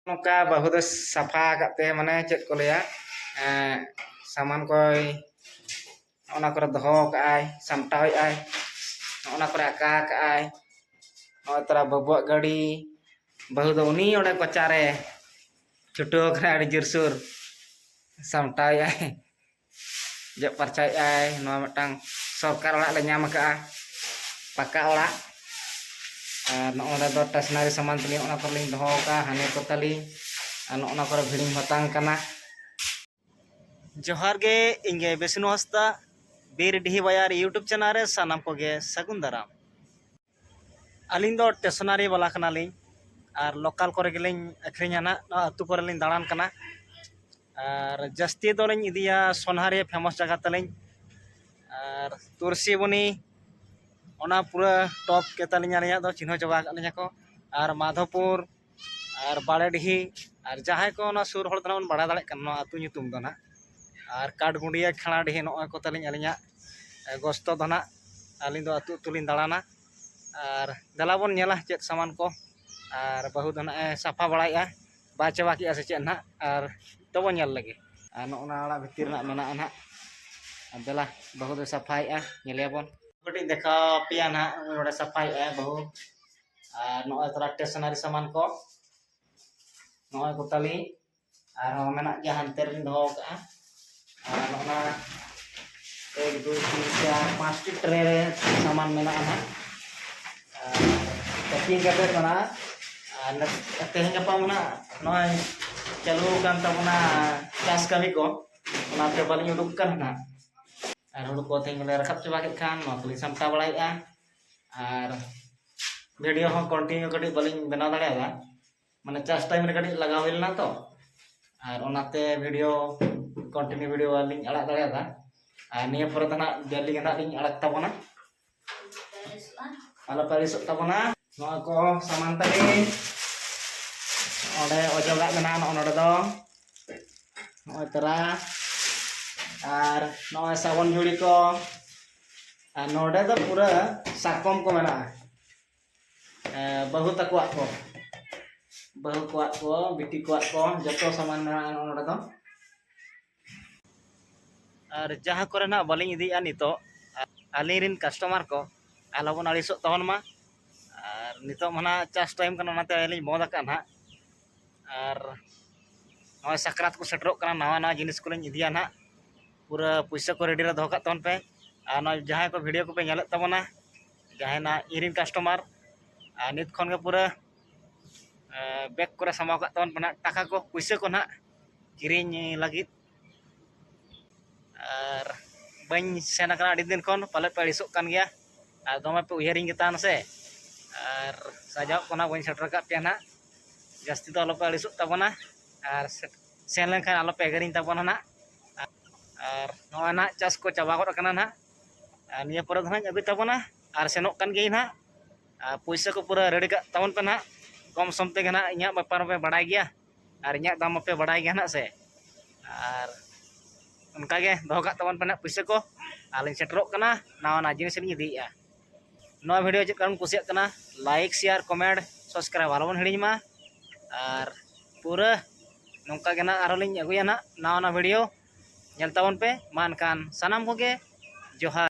नौका बहुत साफा करते माने चेक को लिया सामान कोई ओना करे दहो काय सामटाव आय ओना करे आका काय तरा बबुआ गाड़ी बहु दो उनी ओडे कोचारे छुटो करे अड़ी जोरसुर सामटाव आय जब परचाय आय नोआ मटांग सरकार ओड़ा ले ᱧᱟᱢ का पक्का ओड़ा नोडे दो स्टेशनरी सामान तली ओना को लिंग दहो का हाने को तली नोना को भिड़िंग हतांग कना जोहार गे इंगे बेसनु हस्ता बीर डिही बाजार यूट्यूब चैनल रे सानाम को गे सगुन दाराम अलिंग दो स्टेशनरी वाला कना लिंग और लोकल को रेगलिंग अखरिया ना अतु को लिंग दाड़ान कना और जस्ती दो लिंग इदिया सोनहारी फेमस जगह तलिंग और तुरसी बनी ओना पूरा टॉप के तलिंग आलिया दो चिन्ह चबा कलिया को और माधोपुर और बाड़ेडिही और जहां को ना सुर हड़ तन बड़ा दाड़े कन अतु ᱧᱩᱛᱩᱢ दो ना और काटगुंडिया खाड़ाडिही नॉय को तलिंग आलिया गोस्तो दो ना अलिंग दो अतु तुलिंग दाड़ाना और दलाबन नेला चेत सामान को और बहु दो ना साफा बड़ाया बा चबा की से चेत ना और तबो नेल लगे नोना ओड़ा भितिर ना मेना ना दला बहु दो साफाया नेलियाबन कटी देखा पिया ना ओड़ा साफाया बहु और नॉय तरा स्टेशनरी सामान को नॉय को तली और मेना के हानते रिन दहो का और नोना 1 2 3 4 5 टी ट्रे रे सामान मेना ना पैकिंग करते बना तेहन गपा मना नॉय चालू कान तबना चास कमी को ओना पे बालिं उडुक kan ना और हुड़ को तेहन ले रखब चबा के खान नो पुलिस सामटा बड़ाया और वीडियो हो कंटिन्यू कटी बालिं बना दाड़ेया माने चास टाइम रे कटी लगा होइलना तो और ओनाते वीडियो कंटिन्यू वीडियो वाली अड़ा दाड़ेया और निया पर तना डेली ना लिंग अड़क तबना आलो पारिस तबना नो को सामान तली ओडे ओजोगा मेना नोडे दो नोय तरा और नोय साबन झुड़ी को और नोडे दो पूरा साकम को मेना बहु तकवा को बहु को बिटी को जतो सामान मेना नोडे दो और जहां करे ना बालिंग इदिया नितो आलिंग रिन कस्टमर को आलोबन अड़िसो तवन मा और नितो मना चास टाइम कना नाते आलिंग बंद का ना और नॉय सकरात को सेटरो कना नवा नवा जिनिस को लिंग इदिया ना पूरा पैसा को रेडी रे दहो का तवन पे और नॉय जहां को वीडियो को पे नेलत तबना जहां ना इरिन कस्टमर और नित खन के पूरा बैग को समाव का तवन पना टाका को पैसा को ना किरिन लगित और बन सेन कना अड़ी दिन खन पाले पे अड़िसो कान गया और दमे पे उयरिंग गेतान से और सजाव कोना बन सेटर का पे ना जास्ती तो आलो पे अड़िसो तबना और सेन लेन खान आलो पे एगरिंग तबना ना और नोआ ना चास को चाबा गड कना ना निया पर धना अगु तबना और सेनोक कान गे ना पैसा को पूरा रेडी का तवन पे ना कम सम ते ना इया व्यापार पे बढ़ाई गया और इया दाम पे बढ़ाई गया ना से और उनका गे दहो का तवन पे ना पैसा को आलिंग सेटरो कना नवा ना जिनिस लिंग इदिया नोआ वीडियो जे कारण कुसिया कना लाइक शेयर कमेंट सब्सक्राइब आलोबन हिड़िंग मा और पूरा नौका गे ना आरो लिंग अगुया ना नवा वीडियो नेल तवन पे मान कान सानाम को गे जोहार।